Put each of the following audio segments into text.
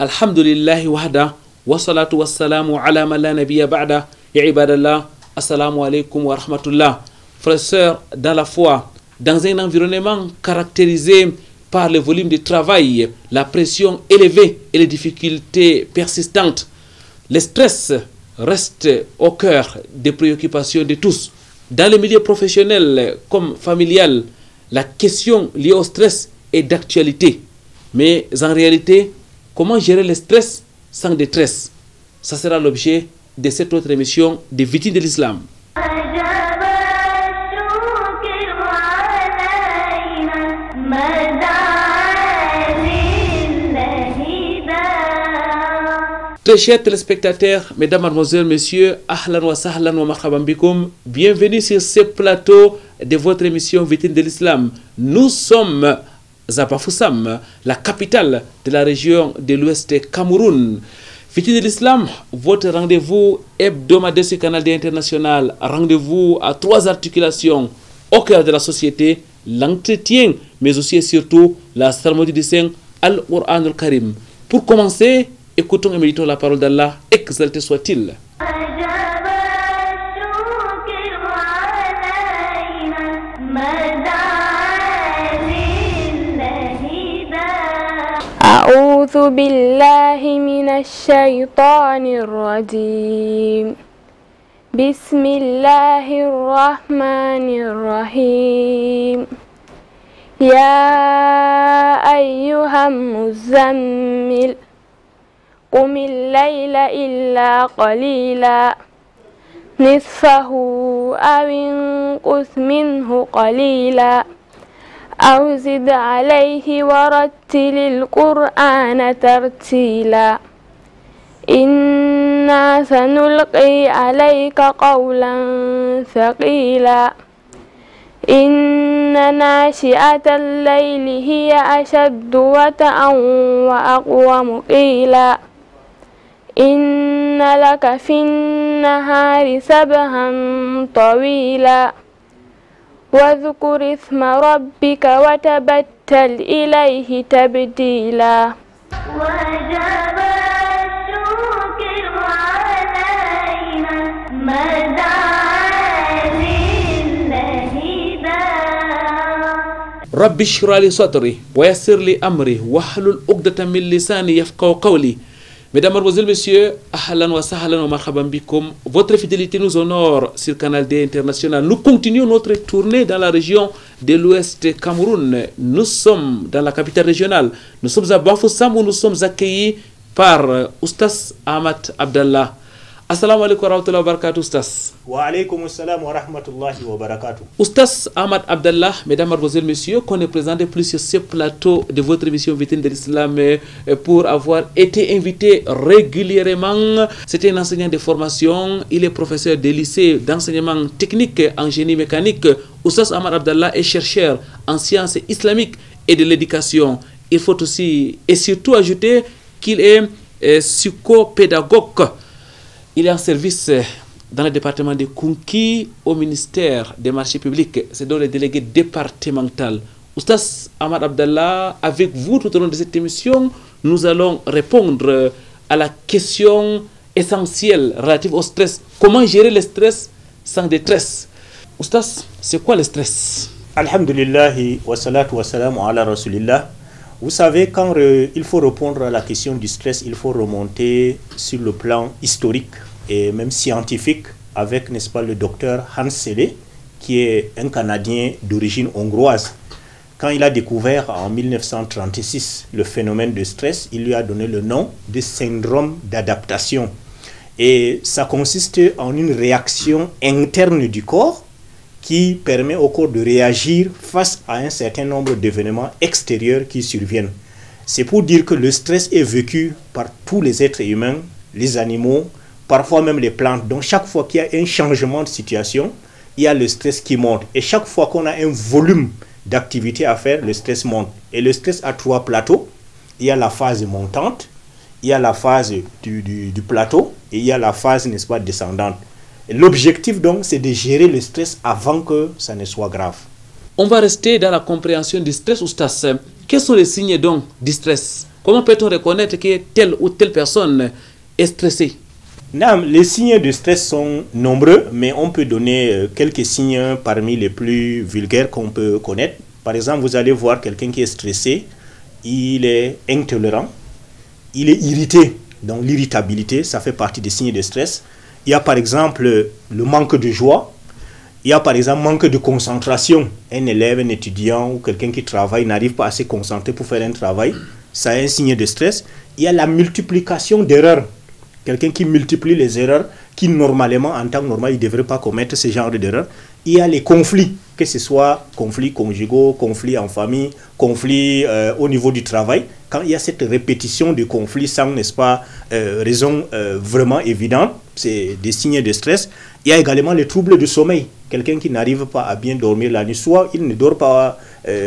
Alhamdulillahi wahda, wa salatu wa salamu ala man la nabiyya ba'da, ya ibadallah, assalamu alaikum wa rahmatullah. Frères et sœurs, dans la foi, dans un environnement caractérisé par le volume de travail, la pression élevée et les difficultés persistantes, le stress reste au cœur des préoccupations de tous. Dans le milieu professionnel comme familial, la question liée au stress est d'actualité. Mais en réalité, comment gérer le stress sans détresse? Ça sera l'objet de cette autre émission des Victimes de l'Islam. Très chers téléspectateurs, mesdames, mademoiselles, messieurs, ahlan wa sahlan wa marhaban bikoum, bienvenue sur ce plateau de votre émission Victimes de l'Islam. Nous sommes à Bafoussam, la capitale de la région de l'Ouest Cameroun. Victimes de l'Islam, votre rendez-vous hebdomadaire sur Canal D international, rendez-vous à trois articulations au cœur de la société, l'entretien, mais aussi et surtout la cérémonie du Saint Al-Qur'an al-Karim. Pour commencer, écoutons et méditons la parole d'Allah, exalté soit-il. أعوذ بالله من الشيطان الرجيم بسم الله الرحمن الرحيم يا أيها المزمل قم الليل إلا قليلا نصفه أو انقص منه قليلا أو زد عليه ورتل القرآن ترتيلا إنا سنلقي عليك قولا ثقيلا إن ناشئة الليل هي أشد وطئا وأقوم قيلا إن لك في النهار سبحا طويلا واذكر اسم ربك وتبتل إليه تبتيلا وجب الشكر علينا مدى رب اشرح لي صدري ويسر لي أمري واحلل عقدة من لساني يفقهوا قولي. Mesdames, Mademoiselles, Messieurs, ahlan wa sahlan wa marhaban bikoum. Votre fidélité nous honore sur Canal D International. Nous continuons notre tournée dans la région de l'Ouest Cameroun. Nous sommes dans la capitale régionale. Nous sommes à Bafoussam où nous sommes accueillis par Oustaz Ahmad Abdallah. Assalamu alaikum wa rahmatullahi wa barakatuh, Oustaz. Wa alaikum assalam wa rahmatullahi wa barakatuh. Oustaz Ahmad Abdallah, mesdames, mademoiselles, messieurs, qu'on est présenté plus sur ce plateau de votre émission Victimes de l'Islam pour avoir été invité régulièrement. C'était un enseignant de formation, il est professeur de lycée d'enseignement technique en génie mécanique. Oustaz Ahmad Abdallah est chercheur en sciences islamiques et de l'éducation. Il faut aussi et surtout ajouter qu'il est psychopédagogue. Il est en service dans le département de Kunki au ministère des marchés publics. C'est donc le délégué départemental. Oustaz Ahmad Abdallah, avec vous tout au long de cette émission, nous allons répondre à la question essentielle relative au stress. Comment gérer le stress sans détresse? Oustaz, c'est quoi le stress? Alhamdulillahi wa salatu wa salamu ala rasulillah. Vous savez, quand il faut répondre à la question du stress, il faut remonter sur le plan historique et même scientifique avec, n'est-ce pas, le docteur Hans Selye, qui est un Canadien d'origine hongroise. Quand il a découvert en 1936 le phénomène de stress, il lui a donné le nom de syndrome d'adaptation. Et ça consiste en une réaction interne du corps qui permet au corps de réagir face à un certain nombre d'événements extérieurs qui surviennent. C'est pour dire que le stress est vécu par tous les êtres humains, les animaux, parfois même les plantes. Donc chaque fois qu'il y a un changement de situation, il y a le stress qui monte. Et chaque fois qu'on a un volume d'activité à faire, le stress monte. Et le stress a trois plateaux. Il y a la phase montante, il y a la phase du plateau et il y a la phase, n'est-ce pas, descendante. L'objectif donc, c'est de gérer le stress avant que ça ne soit grave. On va rester dans la compréhension du stress, Oustaz. Quels sont les signes donc du stress? Comment peut-on reconnaître que telle ou telle personne est stressée? Non, les signes de stress sont nombreux, mais on peut donner quelques signes parmi les plus vulgaires qu'on peut connaître. Par exemple, vous allez voir quelqu'un qui est stressé, il est intolérant, il est irrité. Donc l'irritabilité, ça fait partie des signes de stress. Il y a par exemple le manque de joie. Il y a par exemple manque de concentration. Un élève, un étudiant ou quelqu'un qui travaille n'arrive pas à se concentrer pour faire un travail. Ça est un signe de stress. Il y a la multiplication d'erreurs. Quelqu'un qui multiplie les erreurs qui normalement, en temps normal, il ne devrait pas commettre ce genre d'erreurs. Il y a les conflits, que ce soit conflits conjugaux, conflits en famille, conflits au niveau du travail. Quand il y a cette répétition de conflits sans, n'est-ce pas, raison vraiment évidente, c'est des signes de stress. Il y a également les troubles de sommeil. Quelqu'un qui n'arrive pas à bien dormir la nuit, soit il ne dort pas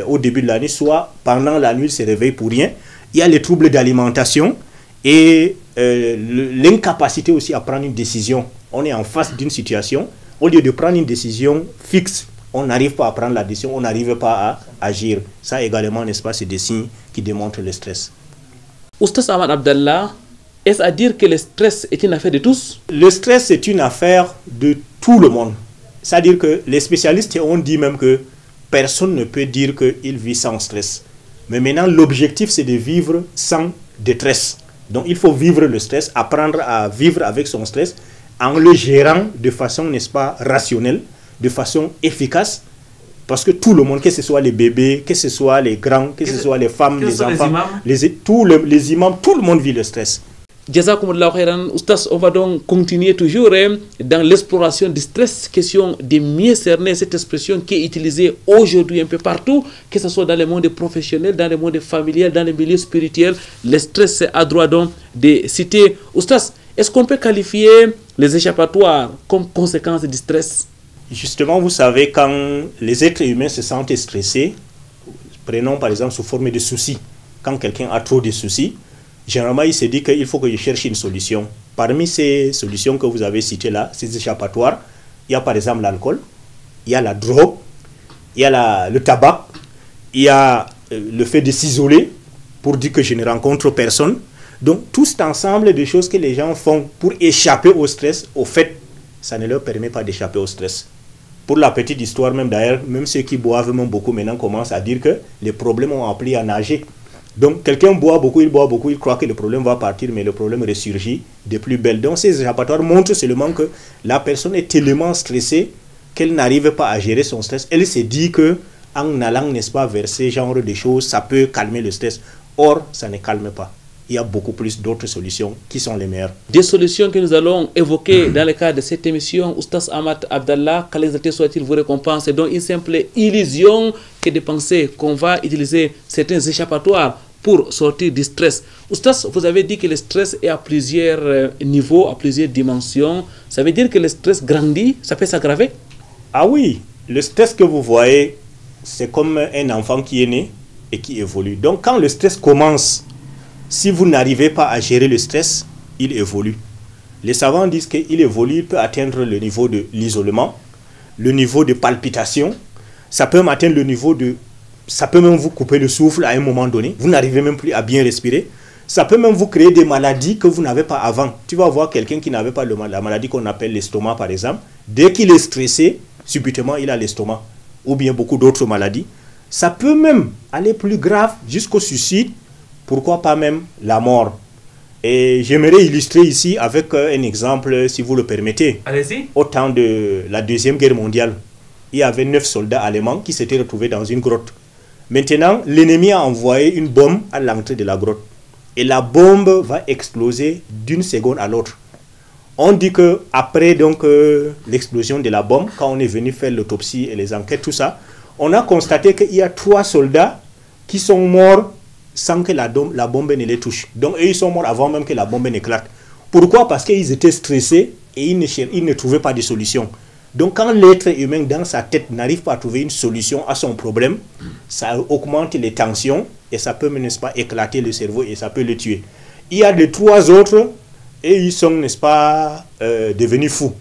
au début de la nuit, soit pendant la nuit, il se réveille pour rien. Il y a les troubles d'alimentation et l'incapacité aussi à prendre une décision. On est en face d'une situation, au lieu de prendre une décision fixe, on n'arrive pas à prendre la décision, on n'arrive pas à agir. Ça également, n'est-ce pas, c'est des signes qui démontrent le stress. Oustaz Ahmad Abdallah, est-ce à dire que le stress est une affaire de tous? Le stress est une affaire de tout le monde. C'est-à-dire que les spécialistes ont dit même que personne ne peut dire qu'il vit sans stress. Mais maintenant, l'objectif, c'est de vivre sans détresse. Donc, il faut vivre le stress, apprendre à vivre avec son stress en le gérant de façon, n'est-ce pas, rationnelle, de façon efficace. Parce que tout le monde, que ce soit les bébés, que ce soit les grands, que ce soit les femmes, les enfants, les imams, tout le monde vit le stress. Jazakumullah khairan. Oustaz, on va donc continuer toujours dans l'exploration du stress, question de mieux cerner cette expression qui est utilisée aujourd'hui un peu partout, que ce soit dans le monde professionnel, dans le monde familial, dans le milieu spirituel. Le stress a droit donc de citer. Oustaz, est-ce qu'on peut qualifier les échappatoires comme conséquence du stress? Justement, vous savez, quand les êtres humains se sentent stressés, prenons par exemple sous forme de soucis, quand quelqu'un a trop de soucis, généralement, il se dit qu'il faut que je cherche une solution. Parmi ces solutions que vous avez citées là, ces échappatoires, il y a par exemple l'alcool, il y a la drogue, il y a le tabac, il y a le fait de s'isoler pour dire que je ne rencontre personne. Donc, tout cet ensemble de choses que les gens font pour échapper au stress, au fait, ça ne leur permet pas d'échapper au stress. Pour la petite histoire, même d'ailleurs, même ceux qui boivent même beaucoup maintenant commencent à dire que les problèmes ont appris à nager. Donc, quelqu'un boit beaucoup, il croit que le problème va partir, mais le problème ressurgit de plus belle. Donc, ces échappatoires montrent seulement que la personne est tellement stressée qu'elle n'arrive pas à gérer son stress. Elle se dit que en allant, n'est-ce pas, vers ce genre de choses, ça peut calmer le stress. Or, ça ne calme pas. Il y a beaucoup plus d'autres solutions qui sont les meilleures. Des solutions que nous allons évoquer dans le cadre de cette émission. Oustaz Ahmad Abdallah, qu'Allah soit-il vous récompense. C'est donc une simple illusion que de penser qu'on va utiliser certains échappatoires pour sortir du stress. Oustaz, vous avez dit que le stress est à plusieurs niveaux, à plusieurs dimensions. Ça veut dire que le stress grandit, ça peut s'aggraver? Ah oui, le stress que vous voyez, c'est comme un enfant qui est né et qui évolue. Donc quand le stress commence, si vous n'arrivez pas à gérer le stress, il évolue. Les savants disent qu'il évolue, il peut atteindre le niveau de l'isolement, le niveau de palpitation, ça peut atteindre le niveau de... Ça peut même vous couper le souffle à un moment donné, vous n'arrivez même plus à bien respirer. Ça peut même vous créer des maladies que vous n'avez pas avant. Tu vas voir quelqu'un qui n'avait pas la maladie qu'on appelle l'estomac par exemple. Dès qu'il est stressé, subitement il a l'estomac. Ou bien beaucoup d'autres maladies. Ça peut même aller plus grave jusqu'au suicide. Pourquoi pas même la mort? Et j'aimerais illustrer ici avec un exemple, si vous le permettez. Allez-y. Au temps de la Deuxième Guerre mondiale, il y avait 9 soldats allemands qui s'étaient retrouvés dans une grotte. Maintenant, l'ennemi a envoyé une bombe à l'entrée de la grotte. Et la bombe va exploser d'une seconde à l'autre. On dit qu'après l'explosion de la bombe, quand on est venu faire l'autopsie et les enquêtes, tout ça, on a constaté qu'il y a 3 soldats qui sont morts sans que la bombe ne les touche. Donc, eux, ils sont morts avant même que la bombe n'éclate. Pourquoi? Parce qu'ils étaient stressés et ils ne trouvaient pas de solution. Donc, quand l'être humain, dans sa tête, n'arrive pas à trouver une solution à son problème, ça augmente les tensions et ça peut, n'est-ce pas, éclater le cerveau et ça peut le tuer. Il y a les 3 autres et ils sont, n'est-ce pas, devenus fous.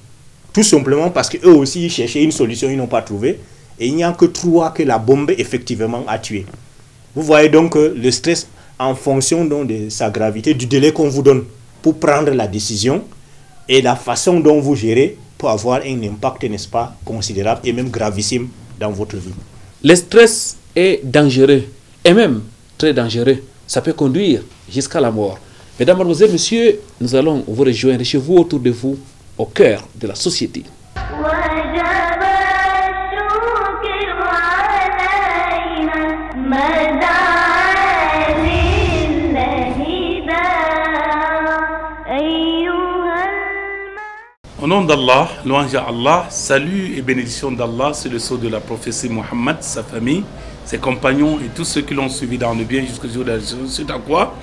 Tout simplement parce qu'eux aussi, ils cherchaient une solution, ils n'ont pas trouvé. Et il n'y a que 3 que la bombe, effectivement, a tué. Vous voyez donc que le stress en fonction donc de sa gravité, du délai qu'on vous donne pour prendre la décision et la façon dont vous gérez peut avoir un impact, n'est-ce pas, considérable et même gravissime dans votre vie. Le stress est dangereux et même très dangereux. Ça peut conduire jusqu'à la mort. Mesdames, Mademoiselles, Messieurs, nous allons vous rejoindre chez vous, autour de vous, au cœur de la société. Au nom d'Allah, louange à Allah, salut et bénédiction d'Allah sur le sceau de la prophétie Muhammad, sa famille, ses compagnons et tous ceux qui l'ont suivi dans le bien jusqu'au jour de la résurrection. Suite à quoi,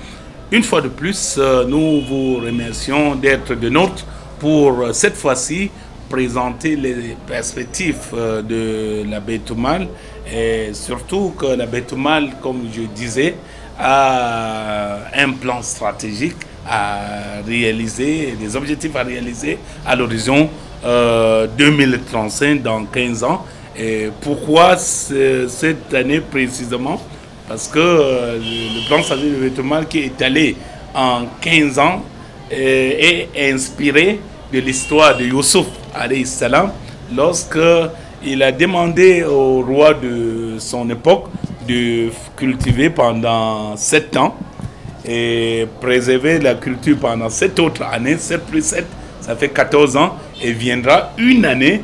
une fois de plus, nous vous remercions d'être de nôtres pour cette fois-ci présenter les perspectives de la Baytul Mal et surtout que la Baytul Mal, comme je disais, a un plan stratégique à réaliser, des objectifs à réaliser à l'horizon 2035, dans 15 ans. Et pourquoi cette année précisément? Parce que le plan stratégique de Baytul Mal qui est étalé en 15 ans est inspiré de l'histoire de Youssouf alayhi salam, lorsqu'il a demandé au roi de son époque de cultiver pendant 7 ans et préserver la culture pendant 7 autres années. 7 plus 7, ça fait 14 ans, et viendra une année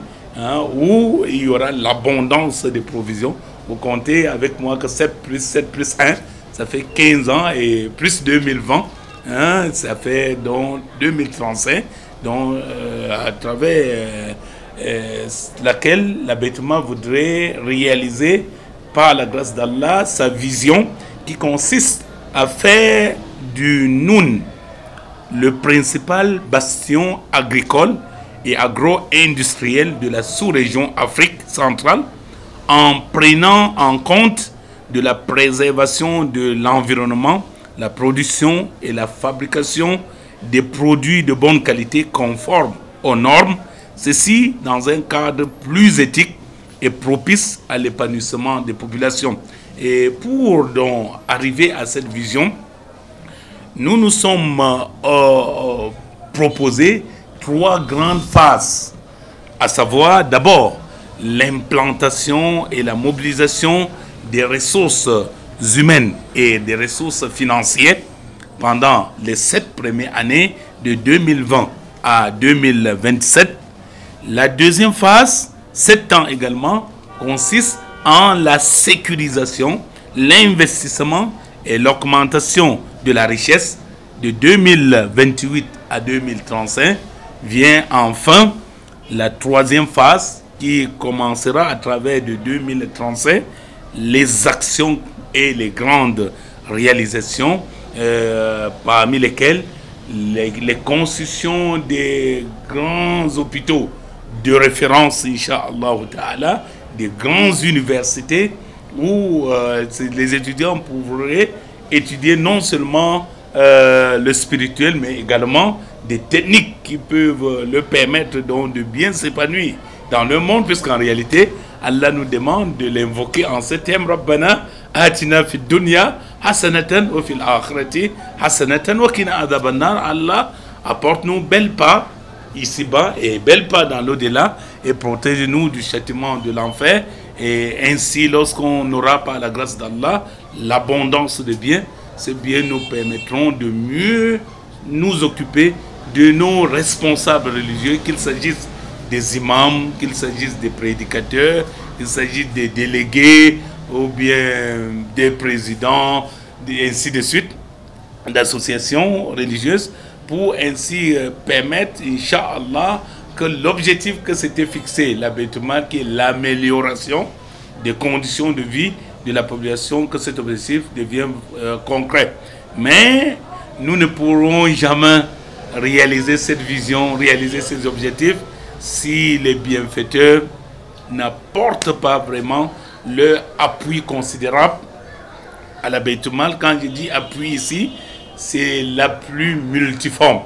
où il y aura l'abondance des provisions. Vous comptez avec moi que 7 plus 1, ça fait 15 ans, et plus 2020, ça fait donc 2035, donc à travers laquelle la Baytul Mal voudrait réaliser par la grâce d'Allah sa vision qui consiste à faire du Noun le principal bastion agricole et agro-industriel de la sous-région Afrique centrale, en prenant en compte de la préservation de l'environnement, la production et la fabrication des produits de bonne qualité conformes aux normes, ceci dans un cadre plus éthique et propice à l'épanouissement des populations. Et pour donc arriver à cette vision, nous nous sommes proposés 3 grandes phases, à savoir d'abord l'implantation et la mobilisation des ressources humaines et des ressources financières pendant les 7 premières années de 2020 à 2027. La deuxième phase, 7 ans également, consiste en la sécurisation, l'investissement et l'augmentation de la richesse de 2028 à 2035. Vient enfin la troisième phase qui commencera à travers de 2035, les actions et les grandes réalisations, parmi lesquelles les constructions des grands hôpitaux de référence, Inch'Allah, des grandes universités où les étudiants pourraient étudier non seulement le spirituel, mais également des techniques qui peuvent leur permettre donc de bien s'épanouir dans le monde, puisqu'en réalité, Allah nous demande de l'invoquer en ce thème: Rabbana atina fid dunya hasanatan wa fil akhirati hasanatan wa qina adhaban nar. Allah, apporte-nous belle part ici-bas et belle part dans l'au-delà, et protège-nous du châtiment de l'enfer. Et ainsi, lorsqu'on aura par la grâce d'Allah l'abondance de biens, ces biens nous permettront de mieux nous occuper de nos responsables religieux, qu'il s'agisse des imams, qu'il s'agisse des prédicateurs, qu'il s'agisse des délégués ou bien des présidents, et ainsi de suite, d'associations religieuses, pour ainsi permettre, Inch'Allah, que l'objectif que s'était fixé, la Baytul Mal, qui est l'amélioration des conditions de vie de la population, que cet objectif devienne concret. Mais nous ne pourrons jamais réaliser cette vision, réaliser ces objectifs, si les bienfaiteurs n'apportent pas vraiment leur appui considérable à la Baytul Mal. Quand je dis appui ici, c'est l'appui multiforme.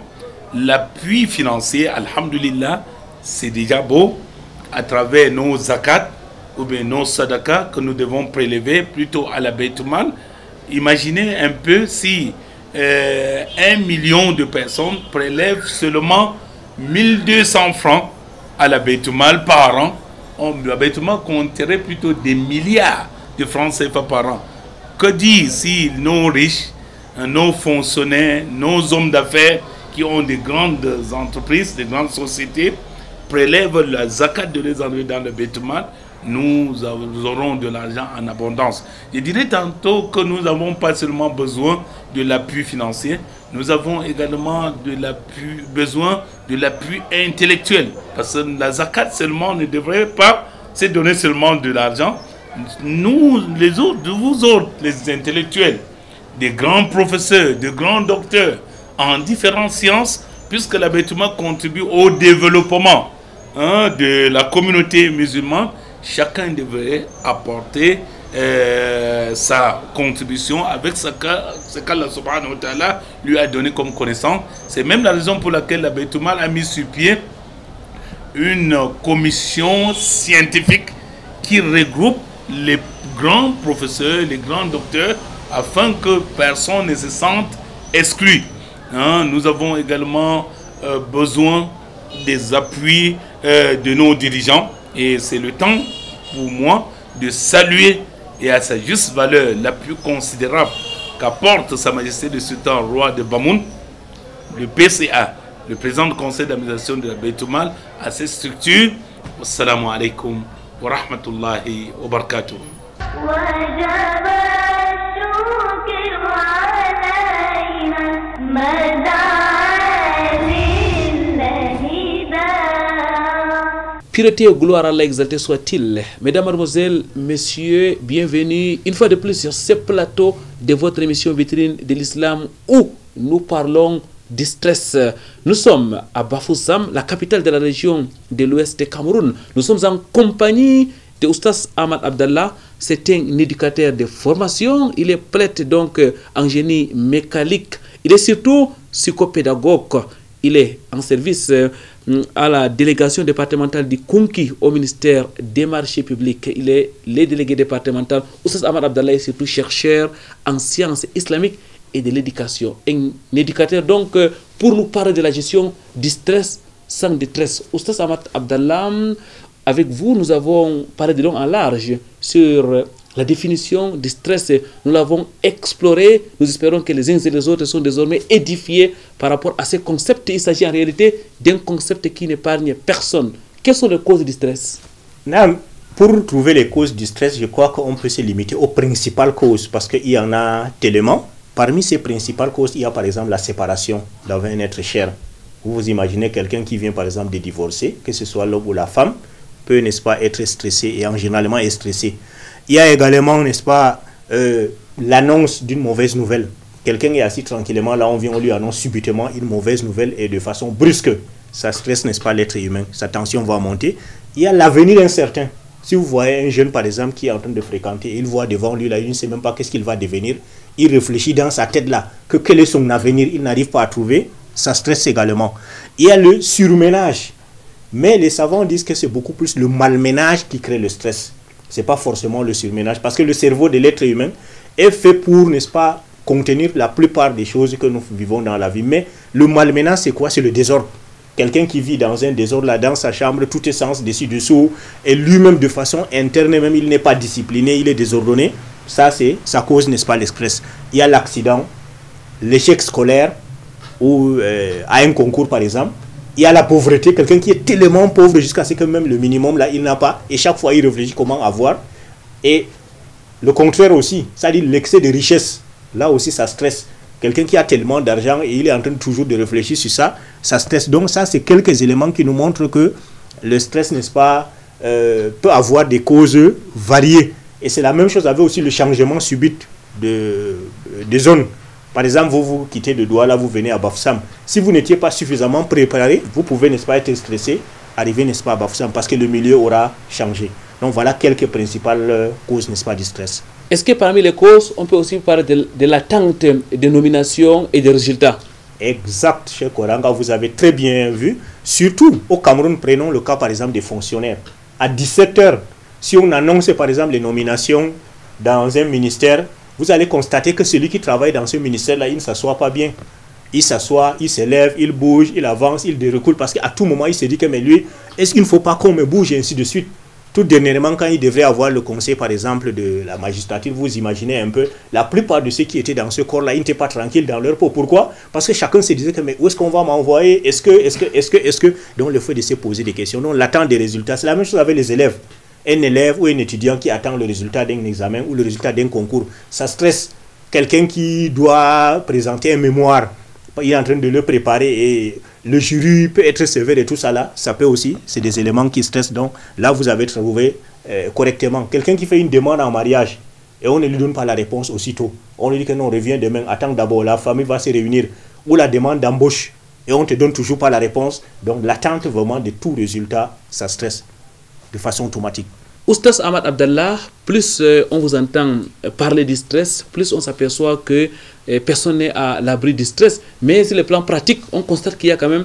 L'appui financier, alhamdulillah, c'est déjà beau, à travers nos zakat ou bien nos sadaka que nous devons prélever plutôt à la Baytul Mal. Imaginez un peu si 1 million de personnes prélèvent seulement 1200 francs à la Bayt-el-Mal par an. La Bayt-el-Mal compterait plutôt des milliards de francs CFA par an. Que dire si nos riches, nos fonctionnaires, nos hommes d'affaires qui ont des grandes entreprises, des grandes sociétés, prélèvent la zakat de les enlever dans le Bayt-el-Mal, nous aurons de l'argent en abondance. Je dirais tantôt que nous n'avons pas seulement besoin de l'appui financier, nous avons également besoin de l'appui intellectuel. Parce que la zakat seulement ne devrait pas se donner seulement de l'argent. Nous, vous autres, les intellectuels, des grands professeurs, des grands docteurs en différentes sciences, puisque la Bayt-el-Mal contribue au développement de la communauté musulmane, chacun devrait apporter sa contribution avec ce qu'Allah subhanahu wa ta'ala lui a donné comme connaissance. C'est même la raison pour laquelle la Bayt-el-Mal a mis sur pied une commission scientifique qui regroupe les grands professeurs, les grands docteurs, afin que personne ne se sente exclu. Nous avons également besoin des appuis de nos dirigeants, et c'est le temps pour moi de saluer et à sa juste valeur l'appui considérable qu'apporte Sa Majesté le Sultan Roi de Bamoun, le PCA, le président du conseil d'administration de la Bayt-el-Mal, à cette structure. Assalamu alaikum wa rahmatullahi wa barakatuh. Pureté et gloire à Allah exalté soit-il. Mesdames, Mademoiselles, Messieurs, bienvenue une fois de plus sur ce plateau de votre émission Vitrine de l'Islam où nous parlons du stress. Nous sommes à Bafoussam, la capitale de la région de l'ouest du Cameroun. Nous sommes en compagnie de Oustaz Ahmad Abdallah. C'est un éducateur de formation. Il est prêtre donc en génie mécanique. Il est surtout psychopédagogue. Il est en service à la délégation départementale du Kunki au ministère des marchés publics. Il est le délégué départemental. Oustaz Ahmad Abdallah est surtout chercheur en sciences islamiques et de l'éducation. Un éducateur donc pour nous parler de la gestion du stress sans détresse. Oustaz Ahmad Abdallah, avec vous, nous avons parlé de long en large sur la définition du stress. Nous l'avons exploré. Nous espérons que les uns et les autres sont désormais édifiés par rapport à ce concept. Il s'agit en réalité d'un concept qui n'épargne personne. Quelles sont les causes du stress? Pour trouver les causes du stress, je crois qu'on peut se limiter aux principales causes parce qu'il y en a tellement. Parmi ces principales causes, il y a par exemple la séparation d'un être cher. Vous imaginez quelqu'un qui vient par exemple de divorcer, que ce soit l'homme ou la femme, peut, n'est-ce pas, être stressé et généralement est stressé. Il y a également, n'est-ce pas, l'annonce d'une mauvaise nouvelle. Quelqu'un est assis tranquillement, là on vient, on lui annonce subitement une mauvaise nouvelle et de façon brusque. Ça stresse, n'est-ce pas, l'être humain. Sa tension va monter. Il y a l'avenir incertain. Si vous voyez un jeune, par exemple, qui est en train de fréquenter, il voit devant lui, là, il ne sait même pas qu'est-ce qu'il va devenir. Il réfléchit dans sa tête là, que quel est son avenir, il n'arrive pas à trouver. Ça stresse également. Il y a le surménage. Mais les savants disent que c'est beaucoup plus le malménage qui crée le stress. Ce n'est pas forcément le surménage, parce que le cerveau de l'être humain est fait pour, n'est-ce pas, contenir la plupart des choses que nous vivons dans la vie. Mais le malménage, c'est quoi? C'est le désordre. Quelqu'un qui vit dans un désordre, là, dans sa chambre, tout est sens dessus-dessous, et lui-même, de façon interne, même, il n'est pas discipliné, il est désordonné. Ça cause, n'est-ce pas, le stress. Il y a l'accident, l'échec scolaire, ou à un concours, par exemple. Il y a la pauvreté, quelqu'un qui est tellement pauvre jusqu'à ce que même le minimum, là, il n'a pas. Et chaque fois, il réfléchit comment avoir. Et le contraire aussi, c'est-à-dire l'excès de richesse. Là aussi, ça stresse. Quelqu'un qui a tellement d'argent et il est en train toujours de réfléchir sur ça, ça stresse. Donc ça, c'est quelques éléments qui nous montrent que le stress, n'est-ce pas, peut avoir des causes variées. Et c'est la même chose avec aussi le changement subit de zone. Par exemple, vous quittez de Douala, vous venez à Bafoussam. Si vous n'étiez pas suffisamment préparé, vous pouvez, n'est-ce pas, être stressé, arriver, n'est-ce pas, à Bafoussam, parce que le milieu aura changé. Donc voilà quelques principales causes, n'est-ce pas, du stress. Est-ce que parmi les causes, on peut aussi parler de l'attente des nominations et des résultats? Exact, cher Koranga, vous avez très bien vu. Surtout au Cameroun, prenons le cas par exemple des fonctionnaires. À 17 h, si on annonce par exemple les nominations dans un ministère, vous allez constater que celui qui travaille dans ce ministère-là, il ne s'assoit pas bien. Il s'assoit, il s'élève, il bouge, il avance, il recule, parce qu'à tout moment, il se dit que mais lui, est-ce qu'il ne faut pas qu'on me bouge, et ainsi de suite. Tout dernièrement, quand il devrait avoir le conseil, par exemple, de la magistrature, vous imaginez un peu, la plupart de ceux qui étaient dans ce corps-là, ils n'étaient pas tranquilles dans leur peau. Pourquoi? Parce que chacun se disait que mais où est-ce qu'on va m'envoyer? Est-ce que... Donc le fait de se poser des questions, donc l'attente des résultats, c'est la même chose avec les élèves. Un élève ou un étudiant qui attend le résultat d'un examen ou le résultat d'un concours, ça stresse. Quelqu'un qui doit présenter un mémoire, il est en train de le préparer et le jury peut être sévère et tout ça là, ça peut aussi, c'est des éléments qui stressent. Donc là, vous avez trouvé correctement. Quelqu'un qui fait une demande en mariage et on ne lui donne pas la réponse aussitôt. On lui dit que non, revient demain, attends d'abord, la famille va se réunir. Ou la demande d'embauche et on ne te donne toujours pas la réponse. Donc l'attente vraiment de tout résultat, ça stresse de façon automatique. Oustaz Ahmad Abdallah, plus on vous entend parler du stress, plus on s'aperçoit que personne n'est à l'abri du stress. Mais sur le plan pratique, on constate qu'il y a quand même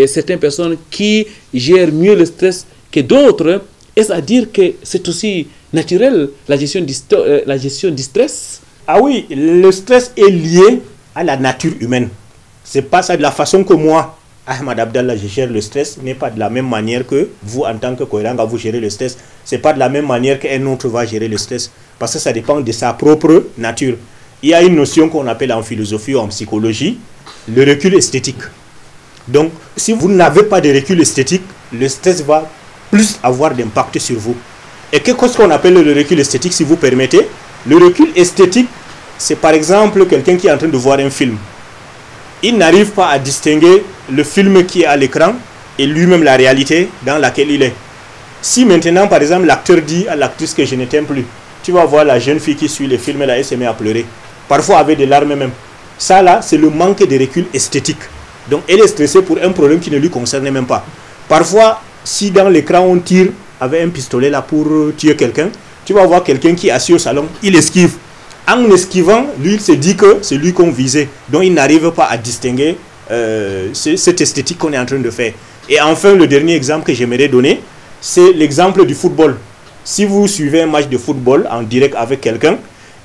certaines personnes qui gèrent mieux le stress que d'autres. Est-ce à dire que c'est aussi naturel, la gestion du stress? Ah oui, le stress est lié à la nature humaine. C'est pas ça de la façon que moi, Ahmad Abdallah, je gère le stress, n'est pas de la même manière que vous, en tant que Koiranga, vous gérez le stress. C'est pas de la même manière qu'un autre va gérer le stress. Parce que ça dépend de sa propre nature. Il y a une notion qu'on appelle en philosophie ou en psychologie, le recul esthétique. Donc, si vous n'avez pas de recul esthétique, le stress va plus avoir d'impact sur vous. Et qu'est-ce qu'on appelle le recul esthétique, si vous permettez? Le recul esthétique, c'est par exemple quelqu'un qui est en train de voir un film. Il n'arrive pas à distinguer le film qui est à l'écran et lui-même la réalité dans laquelle il est. Si maintenant, par exemple, l'acteur dit à l'actrice que je ne t'aime plus, tu vas voir la jeune fille qui suit le film là et se met à pleurer. Parfois avec des larmes même. Ça là, c'est le manque de recul esthétique. Donc elle est stressée pour un problème qui ne lui concerne même pas. Parfois, si dans l'écran on tire avec un pistolet là pour tuer quelqu'un, tu vas voir quelqu'un qui est assis au salon, il esquive. En esquivant, lui, il se dit que c'est lui qu'on visait. Donc, il n'arrive pas à distinguer cette esthétique qu'on est en train de faire. Et enfin, le dernier exemple que j'aimerais donner, c'est l'exemple du football. Si vous suivez un match de football en direct avec quelqu'un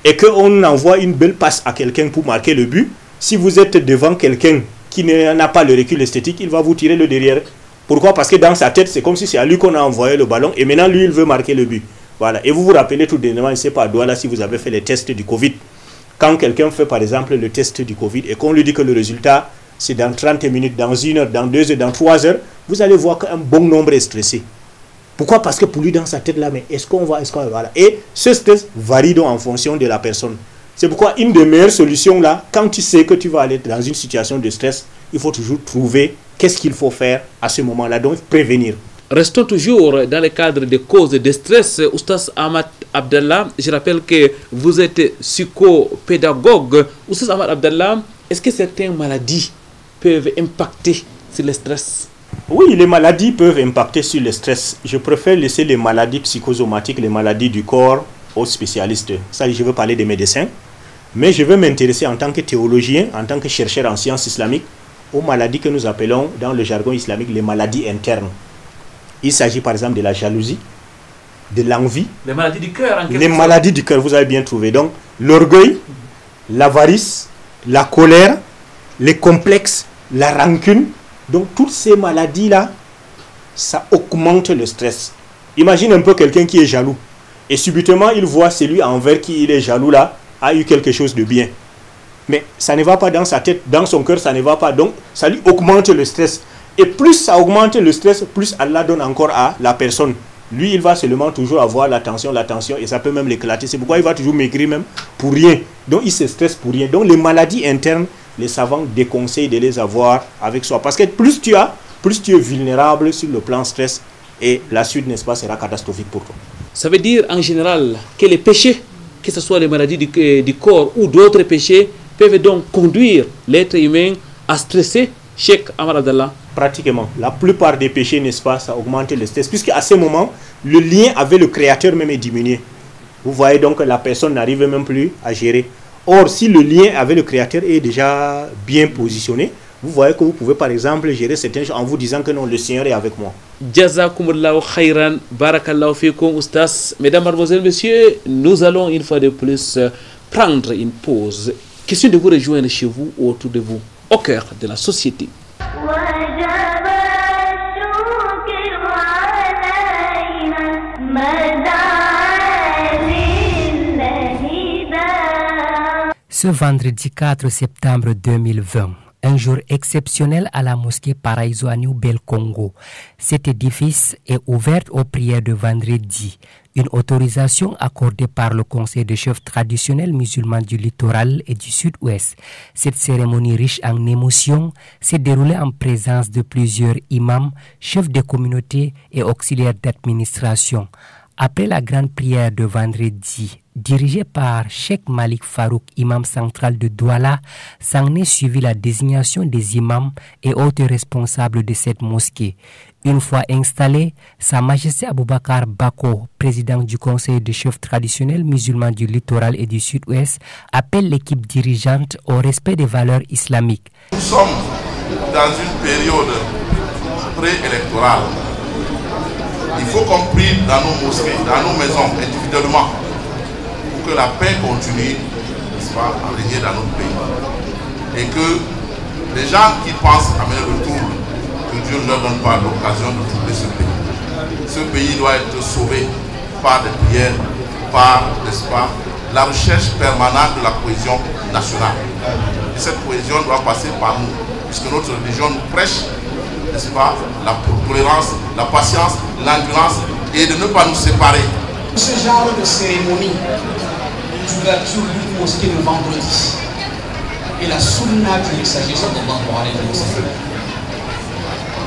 et qu'on envoie une belle passe à quelqu'un pour marquer le but, si vous êtes devant quelqu'un qui n'a pas le recul esthétique, il va vous tirer le derrière. Pourquoi? Parce que dans sa tête, c'est comme si c'est à lui qu'on a envoyé le ballon et maintenant, lui, il veut marquer le but. Voilà. Et vous vous rappelez tout dernièrement, je ne sais pas à Douala si vous avez fait les tests du Covid. Quand quelqu'un fait par exemple le test du Covid et qu'on lui dit que le résultat c'est dans 30 minutes, dans 1 heure, dans 2 heures, dans 3 heures, vous allez voir qu'un bon nombre est stressé. Pourquoi? Parce que pour lui dans sa tête là, mais est-ce qu'on va, voilà. Et ce stress varie donc en fonction de la personne. C'est pourquoi une des meilleures solutions là, quand tu sais que tu vas aller dans une situation de stress, il faut toujours trouver qu'est-ce qu'il faut faire à ce moment-là, donc prévenir. Restons toujours dans le cadre des causes de stress. Oustaz Ahmad Abdallah, je rappelle que vous êtes psychopédagogue. Oustaz Ahmad Abdallah, est-ce que certaines maladies peuvent impacter sur le stress? Oui, les maladies peuvent impacter sur le stress. Je préfère laisser les maladies psychosomatiques, les maladies du corps, aux spécialistes. Ça, je veux parler des médecins. Mais je veux m'intéresser en tant que théologien, en tant que chercheur en sciences islamiques, aux maladies que nous appelons dans le jargon islamique les maladies internes. Il s'agit par exemple de la jalousie, de l'envie. Les maladies du cœur, en quelque sorte. Les maladies du cœur, vous avez bien trouvé. Donc, l'orgueil, l'avarice, la colère, les complexes, la rancune. Donc, toutes ces maladies-là, ça augmente le stress. Imagine un peu quelqu'un qui est jaloux. Et subitement, il voit celui envers qui il est jaloux là, a eu quelque chose de bien. Mais ça ne va pas dans sa tête, dans son cœur, ça ne va pas. Donc, ça lui augmente le stress. Et plus ça augmente le stress, plus Allah donne encore à la personne. Lui, il va seulement toujours avoir la tension, et ça peut même l'éclater. C'est pourquoi il va toujours maigrir même pour rien. Donc, il se stresse pour rien. Donc, les maladies internes, les savants déconseillent de les avoir avec soi. Parce que plus tu es vulnérable sur le plan stress, et la suite, n'est-ce pas, sera catastrophique pour toi. Ça veut dire, en général, que les péchés, que ce soit les maladies du corps ou d'autres péchés, peuvent donc conduire l'être humain à stresser. Cheikh Ahmad Abdallah. Pratiquement. La plupart des péchés, n'est-ce pas, ça augmente le stress. Puisqu'à ce moment, le lien avec le Créateur même est diminué. Vous voyez donc que la personne n'arrive même plus à gérer. Or, si le lien avec le Créateur est déjà bien positionné, vous voyez que vous pouvez par exemple gérer certaines choses en vous disant que non, le Seigneur est avec moi. Jazakumullahu khairan, barakallahu fikum, oustaz. Mesdames, mademoiselles, messieurs, nous allons une fois de plus prendre une pause. Question de vous rejoindre chez vous ou autour de vous, au cœur de la société. Ce vendredi 4 septembre 2020, un jour exceptionnel à la mosquée Paraiso à New Bel Congo. Cet édifice est ouvert aux prières de vendredi. Une autorisation accordée par le Conseil des chefs traditionnels musulmans du littoral et du sud-ouest. Cette cérémonie riche en émotions s'est déroulée en présence de plusieurs imams, chefs de communauté et auxiliaires d'administration. Après la grande prière de vendredi, dirigée par Cheikh Malik Farouk, imam central de Douala, s'en est suivi la désignation des imams et autres responsables de cette mosquée. Une fois installé, Sa Majesté Aboubakar Bako, président du Conseil des chefs traditionnels musulmans du littoral et du sud-ouest, appelle l'équipe dirigeante au respect des valeurs islamiques. Nous sommes dans une période préélectorale. Il faut qu'on prie dans nos mosquées, dans nos maisons, individuellement, pour que la paix continue, n'est-ce pas, à régner dans notre pays. Et que les gens qui pensent amener le trouble, que Dieu ne leur donne pas l'occasion de troubler ce pays. Ce pays doit être sauvé par des prières, par, n'est-ce pas, la recherche permanente de la cohésion nationale. Et cette cohésion doit passer par nous, puisque notre religion nous prêche, n'est-ce pas, la tolérance, la patience, l'endurance et de ne pas nous séparer. Ce genre de cérémonie d'ouverture d'une mosquée le vendredi et la sunna du messager sallallahu alayhi wa sallam.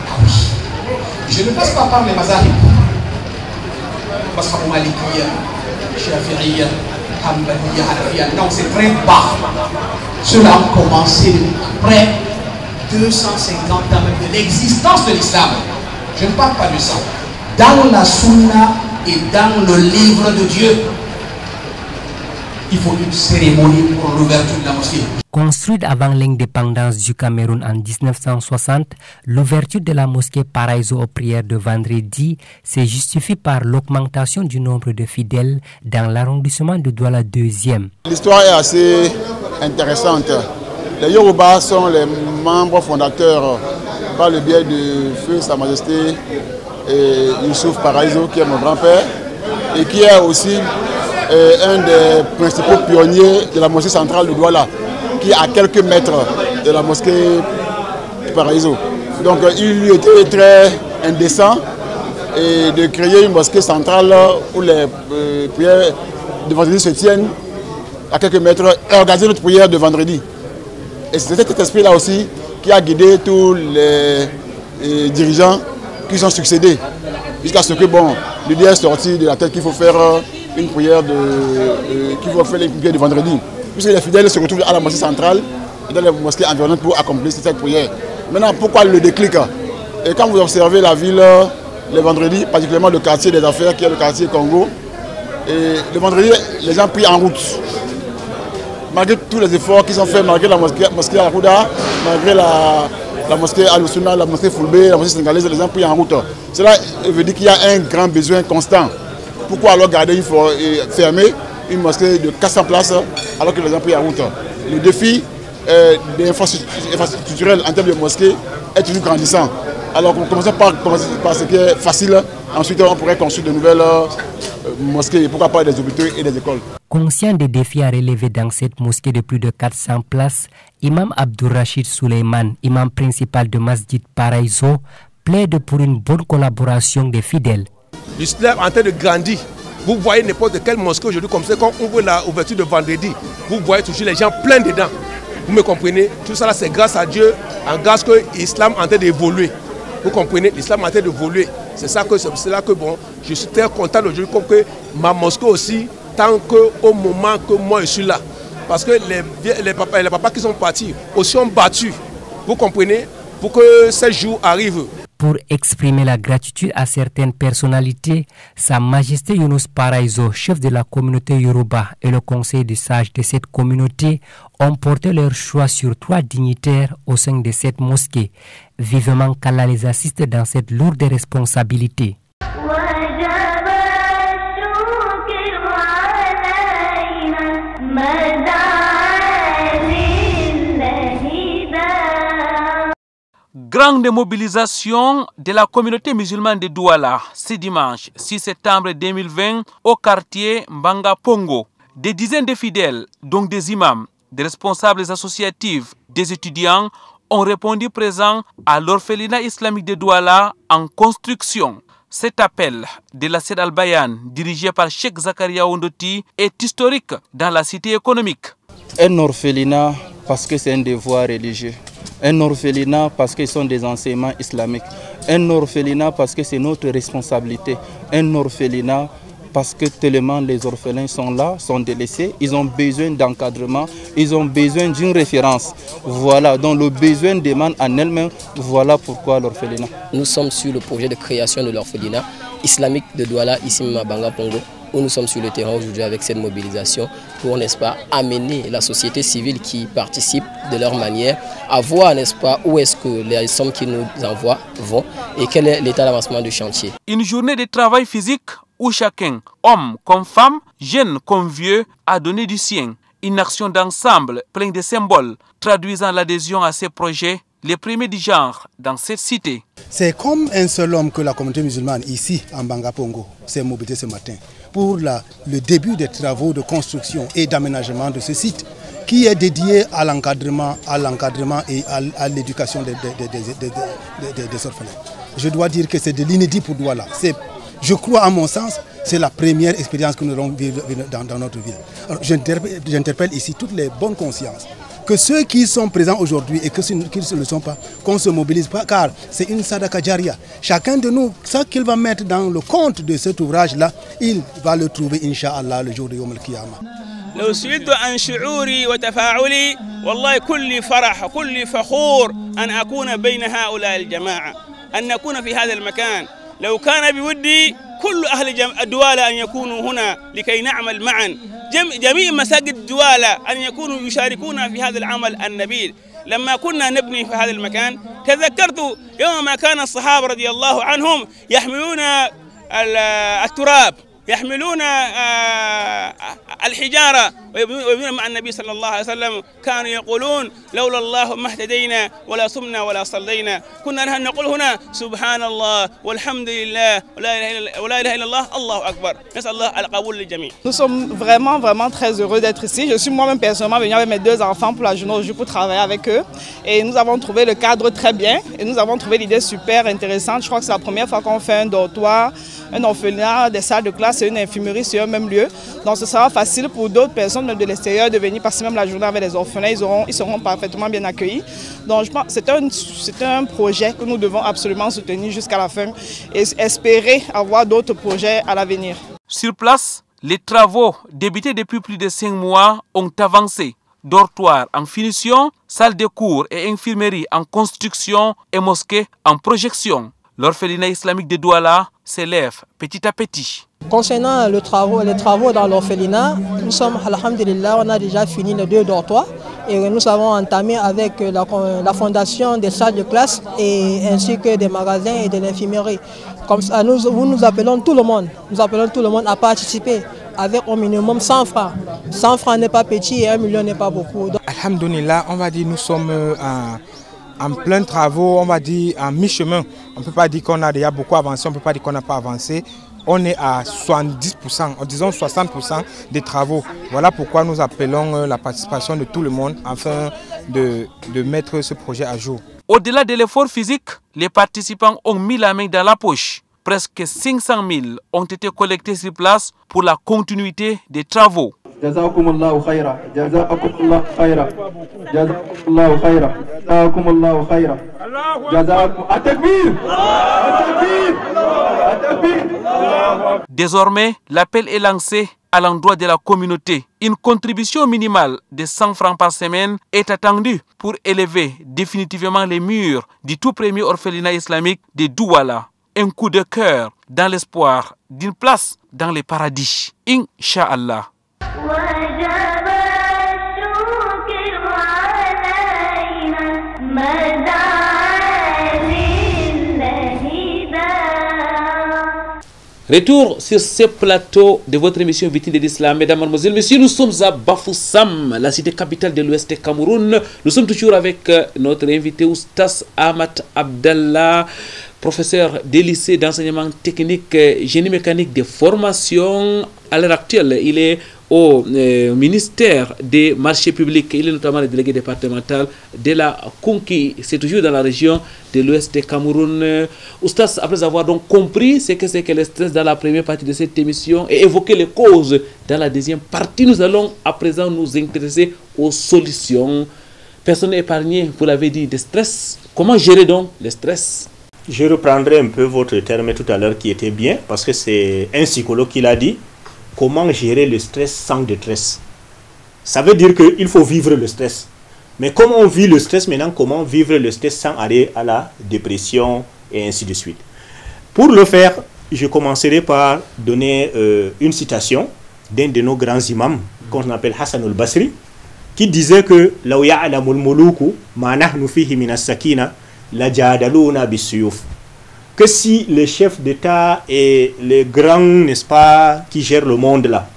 Ah oui. Je ne passe pas par les mazahib. Parce que Malikiya, Shafi'iyya, Hanbaliya, Hanafiya, non, c'est très bas. Cela a commencé après 250 ans de l'existence de l'islam. Je ne parle pas de ça. Dans la sunna et dans le livre de Dieu, il faut une cérémonie pour l'ouverture de la mosquée. Construite avant l'indépendance du Cameroun en 1960, l'ouverture de la mosquée Paraiso aux prières de vendredi se justifie par l'augmentation du nombre de fidèles dans l'arrondissement de Douala 2e. L'histoire est assez intéressante. Les Yoruba sont les membres fondateurs par le biais de Feu Sa Majesté Youssouf Paraiso, qui est mon grand-père, et qui est aussi un des principaux pionniers de la mosquée centrale de Douala, qui est à quelques mètres de la mosquée Paraiso. Donc il lui était très indécent de créer une mosquée centrale où les prières de vendredi se tiennent à quelques mètres et organiser notre prière de vendredi. Et c'est cet esprit-là aussi qui a guidé tous les dirigeants qui sont succédés. Jusqu'à ce que, bon, l'idée est sortie de la tête qu'il faut faire une prière de vendredi. Puisque les fidèles se retrouvent à la mosquée centrale et dans les mosquées environnantes pour accomplir cette prière. Maintenant, pourquoi le déclic? Et quand vous observez la ville, le vendredi, particulièrement le quartier des affaires, qui est le quartier Congo, et le vendredi, les gens prient en route. Malgré tous les efforts qui sont faits, malgré la mosquée Al-Houda, malgré la mosquée Al-Sunna, la mosquée Foulbé, la mosquée sénégalaise, les gens prient en route. Cela veut dire qu'il y a un grand besoin constant. Pourquoi alors garder fermer une mosquée de 400 places alors que les gens prient en route? Le défi infrastructurel en termes de mosquées est toujours grandissant. Alors commençons par ce qui est facile, ensuite on pourrait construire de nouvelles mosquées, pourquoi pas des hôpitaux et des écoles. Conscient des défis à relever dans cette mosquée de plus de 400 places, Imam Abdourachid Suleiman, imam principal de Masjid Paraiso, plaide pour une bonne collaboration des fidèles. L'islam est en train de grandir. Vous voyez n'importe quelle mosquée aujourd'hui comme ça, quand on ouvre l'ouverture de vendredi, vous voyez toujours les gens pleins dedans. Vous me comprenez? Tout ça c'est grâce à Dieu, en grâce que l'islam est en train d'évoluer. Vous comprenez? L'islam est en train d'évoluer. C'est là que bon, je suis très content aujourd'hui comme que ma mosquée aussi, tant qu'au moment que moi je suis là. Parce que les papas qui sont partis aussi ont battu. Vous comprenez? Pour que ces jours arrivent. Pour exprimer la gratitude à certaines personnalités, Sa Majesté Younous Paraiso, chef de la communauté Yoruba, et le conseil des sages de cette communauté ont porté leur choix sur 3 dignitaires au sein de cette mosquée. Vivement qu'Allah les assiste dans cette lourde responsabilité. ماذا grande mobilisation de la communauté musulmane de Douala ce dimanche 6 septembre 2020 au quartier Mbanga Pongo. Des dizaines de fidèles, donc des imams, des responsables associatifs, des étudiants, ont répondu présents à l'orphelinat islamique de Douala en construction. Cet appel de la Sed Al-Bayan, dirigé par Cheikh Zakaria Ondoti, est historique dans la cité économique. Un orphelinat parce que c'est un devoir religieux. Un orphelinat parce que ce sont des enseignements islamiques. Un orphelinat parce que c'est notre responsabilité. Un orphelinat parce que tellement les orphelins sont là, sont délaissés, ils ont besoin d'encadrement, ils ont besoin d'une référence. Voilà, donc le besoin demande en elle-même, voilà pourquoi l'orphelinat. Nous sommes sur le projet de création de l'orphelinat islamique de Douala, ici même à Mbanga Pongo, où nous sommes sur le terrain aujourd'hui avec cette mobilisation pour, n'est-ce pas, amener la société civile qui participe de leur manière à voir, n'est-ce pas, où est-ce que les sommes qu'ils nous envoient vont et quel est l'état d'avancement du chantier. Une journée de travail physique où chacun, homme comme femme, jeune comme vieux, a donné du sien. Une action d'ensemble pleine de symboles, traduisant l'adhésion à ces projets, les premiers du genre dans cette cité. C'est comme un seul homme que la communauté musulmane ici, en Mbanga Pongo, s'est mobilisée ce matin pour le début des travaux de construction et d'aménagement de ce site qui est dédié à l'encadrement et à l'éducation des orphelins. Je dois dire que c'est de l'inédit pour Douala. Je crois, à mon sens, c'est la première expérience que nous allons vivre dans notre ville. J'interpelle ici toutes les bonnes consciences. Que ceux qui sont présents aujourd'hui et ceux qui ne le sont pas, qu'on ne se mobilise pas, car c'est une sadaka jaria. Chacun de nous, ce qu'il va mettre dans le compte de cet ouvrage-là, il va le trouver, Inch'Allah, le jour de Yom al-Qiyamah. لو سئلت عن شعوري وتفاعلي والله كل فرح وكل فخور أن أكون بين هؤلاء الجماعة أن نكون في هذا المكان لو كان بودي كل أهل دوالة أن يكونوا هنا لكي نعمل معا جميع مساجد دوالة أن يكونوا يشاركونا في هذا العمل النبيل لما كنا نبني في هذا المكان تذكرت يوم ما كان الصحابة رضي الله عنهم يحملون التراب يحملون الحجارة ويبنون مع النبي صلى الله عليه وسلم كانوا يقولون لولا الله ما اهتدينا ولا صمنا ولا صلينا كنا نحن نقول هنا سبحان الله والحمد لله ولا إله إلا الله الله أكبر نسأل الله القبول للجميع. Nous sommes vraiment très heureux d'être ici. Je suis moi-même personnellement venu avec mes deux enfants pour la journée aujourd'hui pour travailler avec eux et nous avons trouvé le cadre très bien et nous avons trouvé l'idée super intéressante. Je crois que c'est la première fois qu'on fait un dortoir, un orphelinat, des salles de classe et une infirmerie sur un même lieu. Donc ce sera facile pour d'autres personnes de l'extérieur de venir passer même la journée avec les orphelins. Ils seront parfaitement bien accueillis. Donc je pense que c'est un projet que nous devons absolument soutenir jusqu'à la fin et espérer avoir d'autres projets à l'avenir. Sur place, les travaux débutés depuis plus de 5 mois ont avancé. Dortoirs en finition, salles de cours et infirmerie en construction et mosquées en projection. L'orphelinat islamique de Douala s'élève petit à petit. Concernant les travaux dans l'orphelinat, nous sommes, alhamdulillah, on a déjà fini les 2 dortoirs et nous avons entamé avec la fondation des salles de classe et ainsi que des magasins et de l'infirmerie. Comme ça, nous appelons tout le monde, à participer avec au minimum 100 francs. 100 francs n'est pas petit et 1 million n'est pas beaucoup. Donc, alhamdulillah, on va dire nous sommes en plein travaux, on va dire en mi-chemin. On ne peut pas dire qu'on a déjà beaucoup avancé, on ne peut pas dire qu'on n'a pas avancé. On est à 70%, disons 60% des travaux. Voilà pourquoi nous appelons la participation de tout le monde afin de mettre ce projet à jour. Au-delà de l'effort physique, les participants ont mis la main dans la poche. Presque 500 000 ont été collectés sur place pour la continuité des travaux. Jazakumullahu khaira, jazakumullahu khaira, jazakumullahu khaira, jazakumullahu khaira. Désormais, l'appel est lancé à l'endroit de la communauté. Une contribution minimale de 100 francs par semaine est attendue pour élever définitivement les murs du tout premier orphelinat islamique de Douala. Un coup de cœur dans l'espoir d'une place dans les paradis. Inch'Allah. Retour sur ce plateau de votre émission Vitrine de l'Islam. Mesdames, Mademoiselles, Messieurs, nous sommes à Bafoussam, la cité capitale de l'Ouest du Cameroun. Nous sommes toujours avec notre invité Oustas Ahmad Abdallah, professeur des lycées d'enseignement technique, génie mécanique de formation. À l'heure actuelle, il est au ministère des marchés publics. Il est notamment le délégué départemental de la Kunki. C'est toujours dans la région de l'Ouest du Cameroun. Oustas, après avoir donc compris ce que c'est que le stress dans la première partie de cette émission et évoqué les causes dans la deuxième partie, nous allons à présent nous intéresser aux solutions. Personne n'est épargné, vous l'avez dit, de stress. Comment gérer donc le stress? Je reprendrai un peu votre terme tout à l'heure qui était bien, parce que c'est un psychologue qui l'a dit. Comment gérer le stress sans détresse? Ça veut dire qu'il faut vivre le stress. Mais comment on vit le stress maintenant? Comment vivre le stress sans aller à la dépression et ainsi de suite? Pour le faire, je commencerai par donner une citation d'un de nos grands imams, qu'on appelle Hassan al-Basri, qui disait que « Law ya'lamul muluku ma nahnu fihi min as-sakina la jadaluna bis-suyuf » que si les chefs d'État et les grands, n'est-ce pas, qui gèrent le monde là,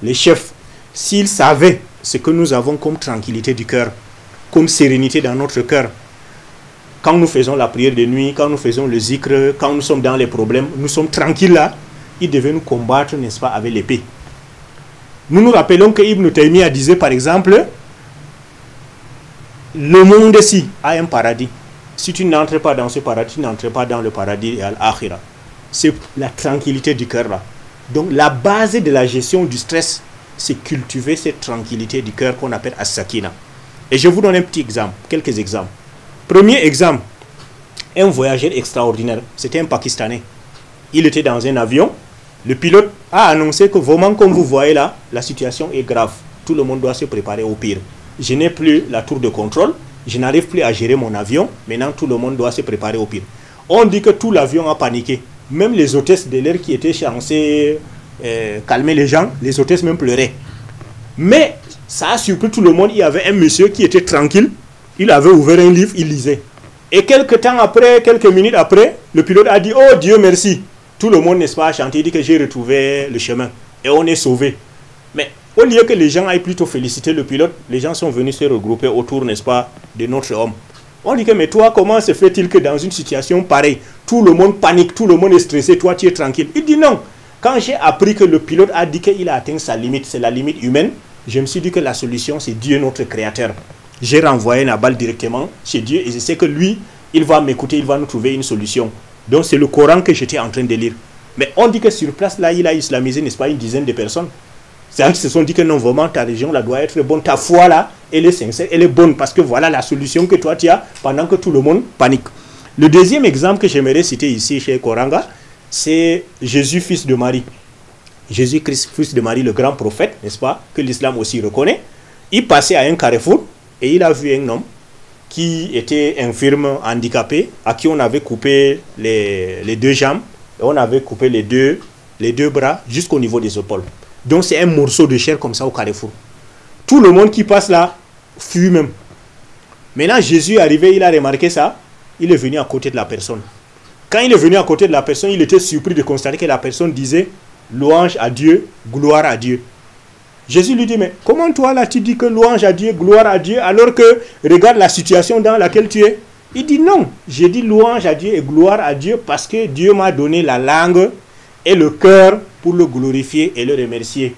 les chefs, s'ils savaient ce que nous avons comme tranquillité du cœur, comme sérénité dans notre cœur, quand nous faisons la prière de nuit, quand nous faisons le zikr, quand nous sommes dans les problèmes, nous sommes tranquilles là, ils devaient nous combattre, n'est-ce pas, avec l'épée. Nous nous rappelons que Ibn Taymiyyah disait par exemple, le monde-ci a un paradis. Si tu n'entres pas dans ce paradis, tu n'entres pas dans le paradis et al-akhira. C'est la tranquillité du cœur là. Donc la base de la gestion du stress, c'est cultiver cette tranquillité du cœur qu'on appelle as-sakina. Et je vous donne un petit exemple, quelques exemples. Premier exemple, un voyageur extraordinaire, c'était un Pakistanais. Il était dans un avion, le pilote a annoncé que vraiment comme vous voyez là, la situation est grave. Tout le monde doit se préparer au pire. Je n'ai plus la tour de contrôle. Je n'arrive plus à gérer mon avion. Maintenant, tout le monde doit se préparer au pire. On dit que tout l'avion a paniqué. Même les hôtesses de l'air qui étaient censées calmer les gens, les hôtesses même pleuraient. Mais ça a surpris tout le monde. Il y avait un monsieur qui était tranquille. Il avait ouvert un livre, il lisait. Et quelques temps après, quelques minutes après, le pilote a dit « Oh Dieu merci !» Tout le monde, n'est-ce pas, a chanté, il dit que j'ai retrouvé le chemin. Et on est sauvé. Mais au lieu que les gens aillent plutôt féliciter le pilote, les gens sont venus se regrouper autour, n'est-ce pas, de notre homme. On dit que, mais toi, comment se fait-il que dans une situation pareille, tout le monde panique, tout le monde est stressé, toi tu es tranquille? Il dit non. Quand j'ai appris que le pilote a dit qu'il a atteint sa limite, c'est la limite humaine, je me suis dit que la solution, c'est Dieu, notre créateur. J'ai renvoyé la balle directement chez Dieu et je sais que lui, il va m'écouter, il va nous trouver une solution. Donc c'est le Coran que j'étais en train de lire. Mais on dit que sur place, là, il a islamisé, n'est-ce pas, une dizaine de personnes. C'est-à-dire qu'ils se sont dit que non, vraiment, ta région là doit être bonne, ta foi là, elle est sincère, elle est bonne, parce que voilà la solution que toi tu as pendant que tout le monde panique. Le deuxième exemple que j'aimerais citer ici chez Koranga, c'est Jésus, fils de Marie. Jésus-Christ, fils de Marie, le grand prophète, n'est-ce pas, que l'islam aussi reconnaît. Il passait à un carrefour et il a vu un homme qui était infirme, handicapé, à qui on avait coupé les deux jambes, et on avait coupé les deux bras jusqu'au niveau des épaules. Donc c'est un morceau de chair comme ça au carrefour. Tout le monde qui passe là fuit même. Maintenant Jésus est arrivé, il a remarqué ça, il est venu à côté de la personne. Quand il est venu à côté de la personne, il était surpris de constater que la personne disait louange à Dieu, gloire à Dieu. Jésus lui dit, mais comment toi là tu dis que louange à Dieu, gloire à Dieu, alors que regarde la situation dans laquelle tu es? Il dit non, j'ai dit louange à Dieu et gloire à Dieu parce que Dieu m'a donné la langue et le cœur pour le glorifier et le remercier.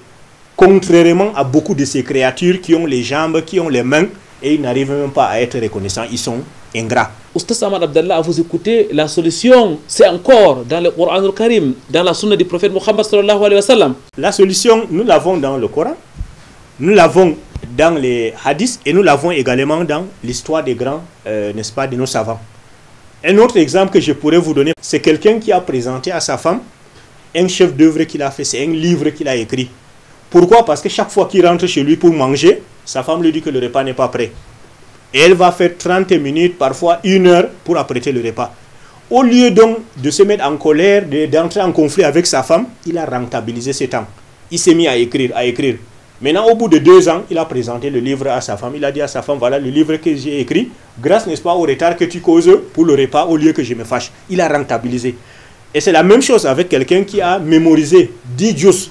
Contrairement à beaucoup de ces créatures qui ont les jambes, qui ont les mains, et ils n'arrivent même pas à être reconnaissants, ils sont ingrats. Oustas Ahmad Abdallah, vous écoutez, la solution, c'est encore dans le Coran al-Karim, dans la sunna du prophète Mohammed sallallahu alayhi wa sallam. La solution, nous l'avons dans le Coran, nous l'avons dans les hadiths, et nous l'avons également dans l'histoire des grands, n'est-ce pas, de nos savants. Un autre exemple que je pourrais vous donner, c'est quelqu'un qui a présenté à sa femme un chef d'œuvre qu'il a fait, c'est un livre qu'il a écrit. Pourquoi? Parce que chaque fois qu'il rentre chez lui pour manger, sa femme lui dit que le repas n'est pas prêt. Et elle va faire 30 minutes, parfois 1 heure pour apprêter le repas. Au lieu donc de se mettre en colère, d'entrer en conflit avec sa femme, il a rentabilisé ce temps. Il s'est mis à écrire, Maintenant, au bout de 2 ans, il a présenté le livre à sa femme. Il a dit à sa femme, voilà le livre que j'ai écrit, grâce, n'est-ce pas, au retard que tu causes pour le repas, au lieu que je me fâche. Il a rentabilisé. Et c'est la même chose avec quelqu'un qui a mémorisé 10 juz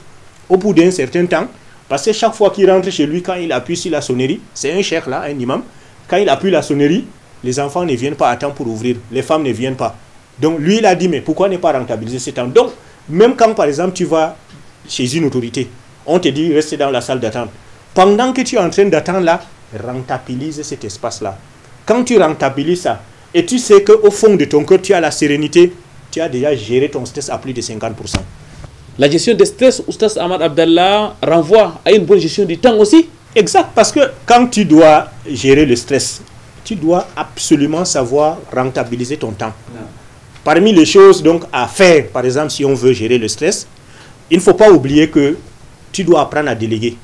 au bout d'un certain temps. Parce que chaque fois qu'il rentre chez lui, quand il appuie sur la sonnerie, c'est un cheikh là, un imam, quand il appuie la sonnerie, les enfants ne viennent pas à temps pour ouvrir, les femmes ne viennent pas. Donc lui, il a dit, mais pourquoi ne pas rentabiliser ce temps? Donc, même quand par exemple tu vas chez une autorité, on te dit, reste dans la salle d'attente. Pendant que tu es en train d'attendre là, rentabilise cet espace-là. Quand tu rentabilises ça, et tu sais qu'au fond de ton cœur, tu as la sérénité, tu as déjà géré ton stress à plus de 50%. La gestion des stress, Oustaz Ahmad Abdallah, renvoie à une bonne gestion du temps aussi. Exact, parce que quand tu dois gérer le stress, tu dois absolument savoir rentabiliser ton temps. Parmi les choses donc à faire, par exemple, si on veut gérer le stress, il ne faut pas oublier que tu dois apprendre à déléguer.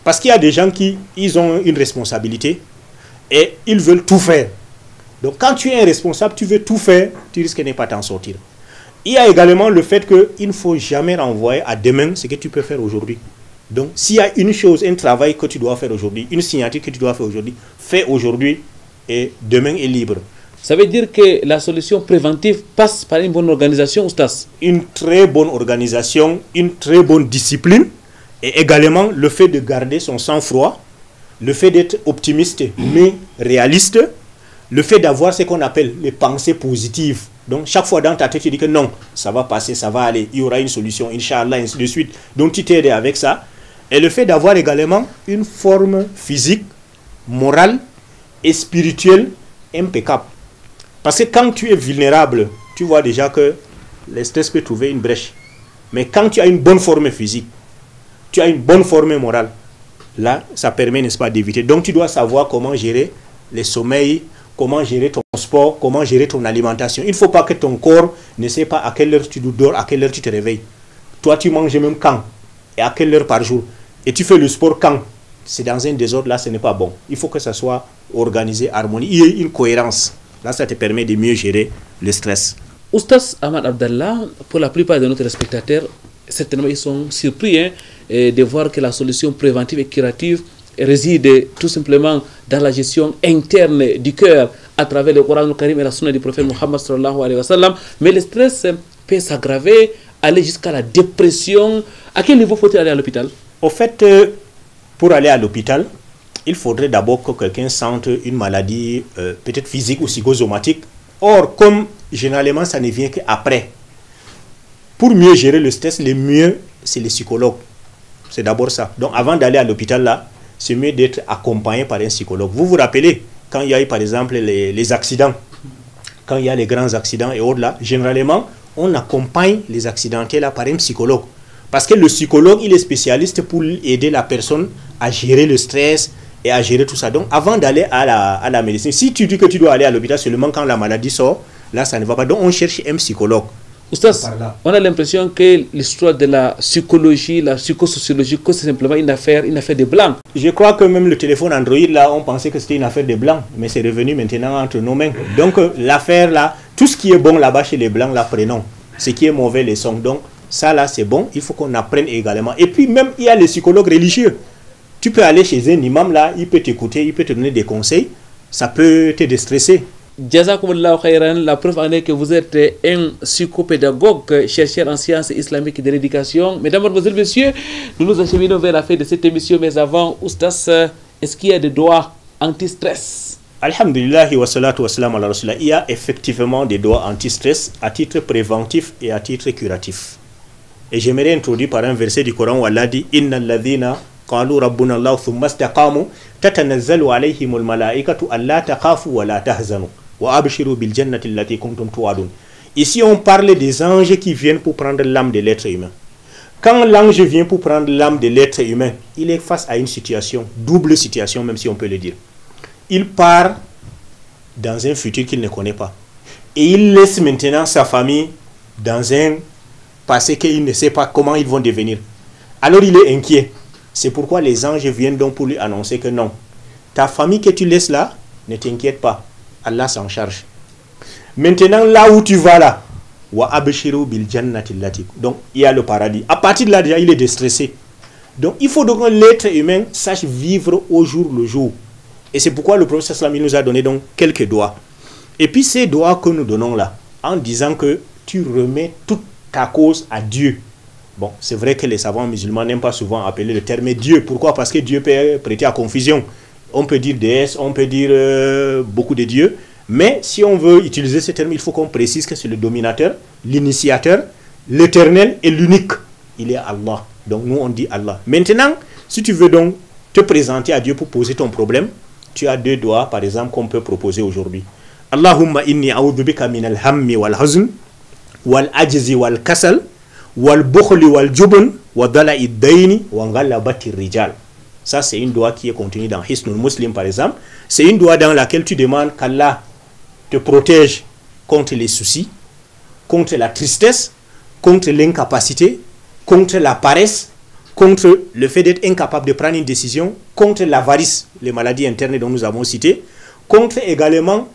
Parce qu'il y a des gens qui ils ont une responsabilité et ils veulent tout faire. Donc quand tu es un responsable, tu veux tout faire, tu risques de ne pas t'en sortir. Il y a également le fait qu'il ne faut jamais renvoyer à demain ce que tu peux faire aujourd'hui. Donc s'il y a une chose, un travail que tu dois faire aujourd'hui, une signature que tu dois faire aujourd'hui, fais aujourd'hui et demain est libre. Ça veut dire que la solution préventive passe par une bonne organisation, Oustaz? Une très bonne organisation, une très bonne discipline et également le fait de garder son sang-froid, le fait d'être optimiste mais réaliste, le fait d'avoir ce qu'on appelle les pensées positives. Donc chaque fois dans ta tête tu dis que non, ça va passer, ça va aller, il y aura une solution, Inch'Allah, ainsi de suite. Donc tu t'aides avec ça. Et le fait d'avoir également une forme physique, morale et spirituelle impeccable. Parce que quand tu es vulnérable, tu vois déjà que le stress peut trouver une brèche. Mais quand tu as une bonne forme physique, tu as une bonne forme morale, là, ça permet, n'est-ce pas, d'éviter. Donc tu dois savoir comment gérer les sommeils, comment gérer ton sport, comment gérer ton alimentation. Il ne faut pas que ton corps ne sait pas à quelle heure tu dors, à quelle heure tu te réveilles. Toi, tu manges même quand et à quelle heure par jour. Et tu fais le sport quand. C'est dans un désordre, là, ce n'est pas bon. Il faut que ça soit organisé, harmonieux. Il y ait une cohérence. Là, ça te permet de mieux gérer le stress. Oustaz Ahmad Abdallah, pour la plupart de nos téléspectateurs, certainement ils sont surpris de voir que la solution préventive et curative réside tout simplement dans la gestion interne du cœur à travers le Coran Karim et la Sunna du prophète Muhammad sallallahu alayhi wa sallam. Mais le stress peut s'aggraver, aller jusqu'à la dépression. À quel niveau faut-il aller à l'hôpital? Au fait, pour aller à l'hôpital, il faudrait d'abord que quelqu'un sente une maladie peut-être physique ou psychosomatique. Or, comme généralement ça ne vient qu'après, pour mieux gérer le stress, le mieux c'est les psychologues. C'est d'abord ça. Donc avant d'aller à l'hôpital là, c'est mieux d'être accompagné par un psychologue. Vous vous rappelez, quand il y a eu par exemple les accidents, quand il y a les grands accidents et autres là, généralement, on accompagne les accidentés là par un psychologue. Parce que le psychologue, il est spécialiste pour aider la personne à gérer le stress et à gérer tout ça. Donc avant d'aller à la médecine, si tu dis que tu dois aller à l'hôpital seulement quand la maladie sort, là ça ne va pas. Donc on cherche un psychologue. Oustaz, on a l'impression que l'histoire de la psychologie, la psychosociologie, c'est simplement une affaire de blancs. Je crois que même le téléphone Android, là, on pensait que c'était une affaire de blancs, mais c'est revenu maintenant entre nos mains. Donc l'affaire là, tout ce qui est bon là-bas chez les blancs, là, prenons. Ce qui est mauvais, les sons. Donc ça là, c'est bon, il faut qu'on apprenne également. Et puis même, il y a les psychologues religieux. Tu peux aller chez un imam là, il peut t'écouter, il peut te donner des conseils, ça peut te déstresser. Jazakumullahu khairan, la preuve en est que vous êtes un psychopédagogue, chercheur en sciences islamiques de l'éducation. Mesdames, Mademoiselles, Messieurs, nous nous acheminons vers la fin de cette émission, mais avant, Oustaz, est-ce qu'il y a des doigts anti-stress? Alhamdulillah wa salatu wa salam ala rasulillah. Il y a effectivement des doigts anti-stress à titre préventif et à titre curatif. Et j'aimerais introduire par un verset du Coran où Allah dit Inna alladhina qalu rabbuna Allah thumma istaqamu tatanazzalu alayhimul malaikatu alla taqafu wa la tahzanu. Ici, on parle des anges qui viennent pour prendre l'âme de l'être humain. Quand l'ange vient pour prendre l'âme de l'être humain, il est face à une situation, double situation, même si on peut le dire. Il part dans un futur qu'il ne connaît pas. Et il laisse maintenant sa famille dans un passé qu'il ne sait pas comment ils vont devenir. Alors il est inquiet. C'est pourquoi les anges viennent donc pour lui annoncer que non. Ta famille que tu laisses là, ne t'inquiète pas. Allah s'en charge. Maintenant, là où tu vas là, donc il y a le paradis. À partir de là, déjà, il est déstressé. Donc il faut donc que l'être humain sache vivre au jour le jour. Et c'est pourquoi le prophète sallam nous a donné donc quelques doigts. Et puis ces doigts que nous donnons là, en disant que tu remets toute ta cause à Dieu. Bon, c'est vrai que les savants musulmans n'aiment pas souvent appeler le terme Dieu. Pourquoi? Parce que Dieu peut prêter à confusion. On peut dire déesse, on peut dire beaucoup de dieux. Mais si on veut utiliser ce terme, il faut qu'on précise que c'est le dominateur, l'initiateur, l'éternel et l'unique. Il est Allah. Donc nous on dit Allah. Maintenant, si tu veux donc te présenter à Dieu pour poser ton problème, tu as 2 doigts par exemple qu'on peut proposer aujourd'hui. Allahumma inni a'udhu bika min al-hammi wal hazn wal ajzi wal kasal wal bukhli wal jubn wa dala'i ad-dayni wa ghalabati ar-rijal. Ça c'est une doigt qui est contenue dans Hisnul Muslim par exemple. C'est une doigt dans laquelle tu demandes qu'Allah te protège contre les soucis, contre la tristesse, contre l'incapacité, contre la paresse, contre le fait d'être incapable de prendre une décision, contre l'avarice, les maladies internes dont nous avons cité, contre également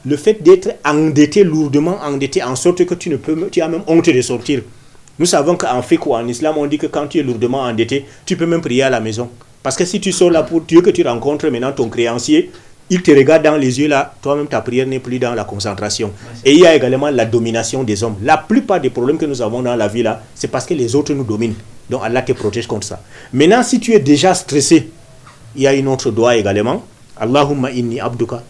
le fait d'être endetté, lourdement endetté, en sorte que tu as même honte de sortir. Nous savons qu'en fiqh ou en islam, on dit que quand tu es lourdement endetté, tu peux même prier à la maison. Parce que si tu sors là pour Dieu, que tu rencontres maintenant ton créancier, il te regarde dans les yeux là, toi-même ta prière n'est plus dans la concentration. Et il y a également la domination des hommes. La plupart des problèmes que nous avons dans la vie là, c'est parce que les autres nous dominent. Donc Allah te protège contre ça. Maintenant, si tu es déjà stressé, il y a une autre doigt également. Allahumma inni abduka,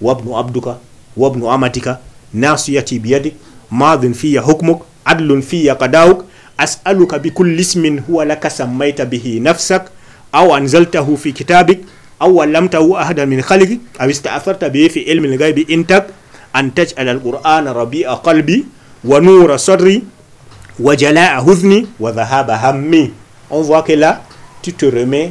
wabnu abduka, wabnu amatika, nasiyati biyadik, madhin fiya hukmuk, adlun fiya qadauk, as'aluka bi kulli ismin huwa laka sammayta bihi nafsak, aw anzaltahu fi kitabik, أو علمته أحدا من خلقك أو استأثرت به في علم الغيب عندك أن تجعل القرآن ربيع قلبي ونور صدري وجلاء حزني وذهاب همي. On voit que là, tu te remets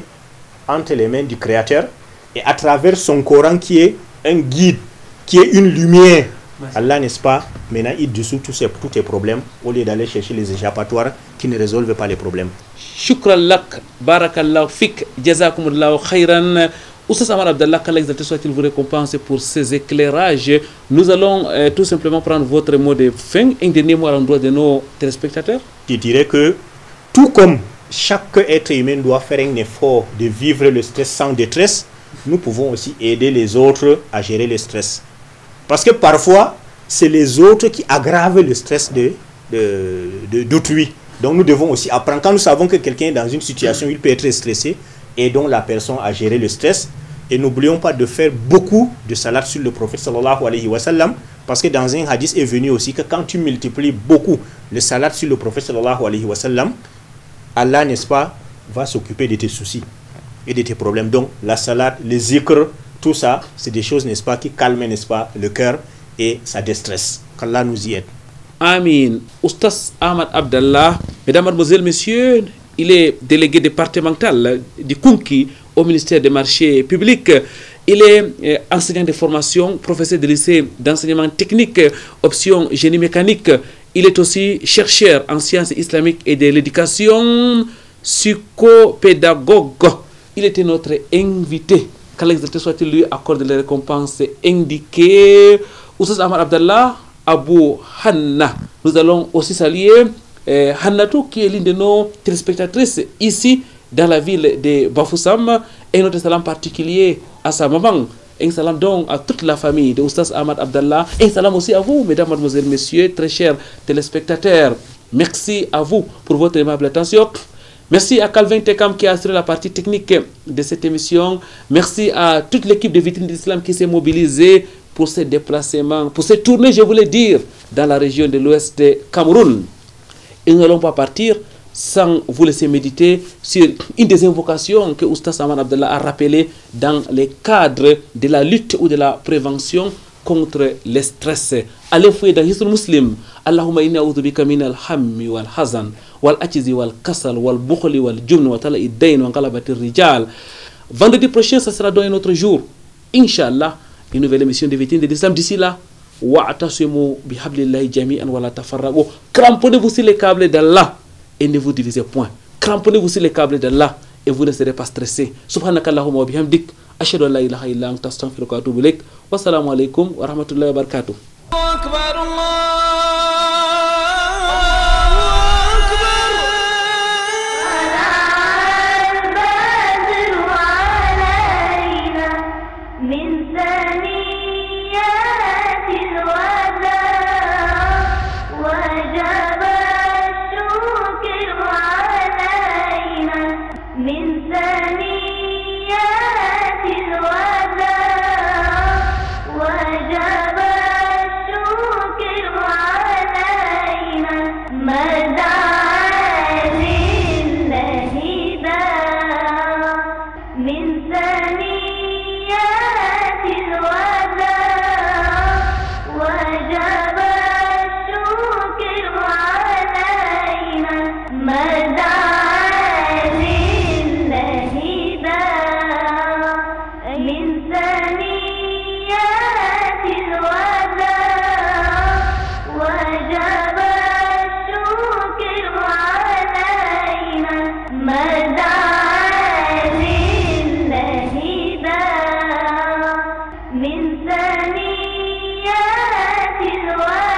entre les mains du Créateur et à travers son Coran qui est un guide, qui est une lumière. Allah, n'est-ce pas, maintenant il dissout tous tes problèmes au lieu d'aller chercher les échappatoires qui ne résolvent pas les problèmes. Shukran lak, barakallahu fik, jazakumullahu khairan. Oustaz Ahmad Abdallah, qu'Allah exalté soit-il vous récompense pour ces éclairages. Nous allons tout simplement prendre votre mot de fin, un dernier mot à l'endroit de nos téléspectateurs. Je dirais que tout comme chaque être humain doit faire un effort de vivre le stress sans détresse, nous pouvons aussi aider les autres à gérer le stress. Parce que parfois, c'est les autres qui aggravent le stress d'autrui. Donc nous devons aussi apprendre. Quand nous savons que quelqu'un est dans une situation, il peut être stressé, aidons la personne à gérer le stress. Et n'oublions pas de faire beaucoup de salat sur le prophète sallallahu alayhi wa sallam. Parce que dans un hadith est venu aussi que quand tu multiplies beaucoup le salat sur le prophète sallallahu alayhi wa sallam, Allah, n'est-ce pas, va s'occuper de tes soucis et de tes problèmes. Donc la salat, les zikr, tout ça, c'est des choses, n'est-ce pas, qui calment, n'est-ce pas, le cœur et ça déstresse. Qu'Allah nous y aide. Amin. Oustaz Ahmad Abdallah, mesdames, mademoiselles, messieurs, il est délégué départemental du Kunki au ministère des marchés publics. Il est enseignant de formation, professeur de lycée d'enseignement technique, option génie mécanique. Il est aussi chercheur en sciences islamiques et de l'éducation, psychopédagogue. Il était notre invité. Qu'Allah soit-il lui accorde les récompenses indiquées. Oustaz Ahmad Abdallah, Abou Hanna. Nous allons aussi saluer Hannatou, qui est l'une de nos téléspectatrices ici dans la ville de Bafoussam. Et notre salam particulier à sa maman. Un salam donc à toute la famille de Oustaz Ahmad Abdallah. Et un salam aussi à vous, mesdames, mademoiselles, messieurs, très chers téléspectateurs. Merci à vous pour votre aimable attention. Merci à Calvin Tekam qui a assuré la partie technique de cette émission. Merci à toute l'équipe de Vitrine de l'Islam qui s'est mobilisée pour ces déplacements, pour ces tournées, je voulais dire, dans la région de l'ouest de Cameroun. Et nous n'allons pas partir sans vous laisser méditer sur une des invocations que Oustaz Ahmad Abdallah a rappelées dans les cadres de la lutte ou de la prévention contre le stress. Allez fouiller dans Hisnul Muslim. Allahumma inna a'udhu bika min al-hammi wal hazan wal ajzi wal kasal wal bukhli wal jubn wa tala'i ad-dayn wa ghalabati ar-rijal. Vendredi prochain, ça sera dans un autre jour. Inch'Allah, une nouvelle émission de Vitrine de l'Islam. D'ici là, wa'tasimu bihablillahi jami'an wa la tafarraqu. Cramponnez-vous sur les câbles d'Allah et ne vous divisez point. Cramponnez-vous sur les câbles d'Allah et vous ne serez pas stressé. Subhanakallahumma wa bihamdik. Ashhadu an la ilaha illa anta astaghfiruka wa atubu ilaik. Wassalamu alaikum wa rahmatullahi wa barakatuh. من ثنيات الوداع ثنيات الوادي